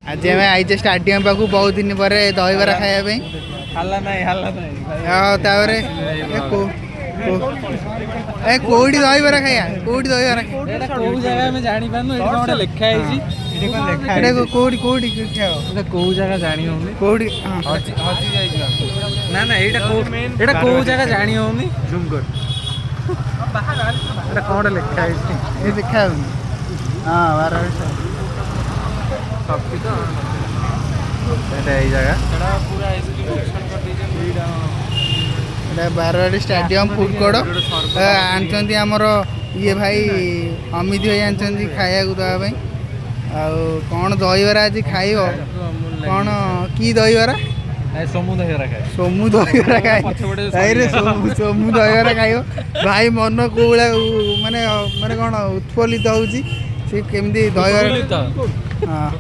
आज आम आईचे स्टाडियम पाक बहुत दिन पर दहीबरा खायापी कौटी दहीबरा खाया कौटी दहीबरा कौटी कौटी कौ जगह जानी होनी कौटी ना ना एटा कौ जगह जानी होनी झुमकोट एटा कौन लिखा है ये देखा हाँ बार सब तो एटा এই জায়গা এটা পুরো আইসক্রিম সেকশন कर दीजिए बारवाड़ी स्टाडियम फूड कोर्ट आनी आमर ये भाई अमित भाई आनी खाया देवाई कौन दहीबरा आज खाइब कौन कि दहीबरा सोमू दहीबरा खाए सोमू दहीबरा खाए सोमू दहीबरा खाइब भाई मन को माने माने कौन उत्फुल्लित होउची से केमती दहीबरा हाँ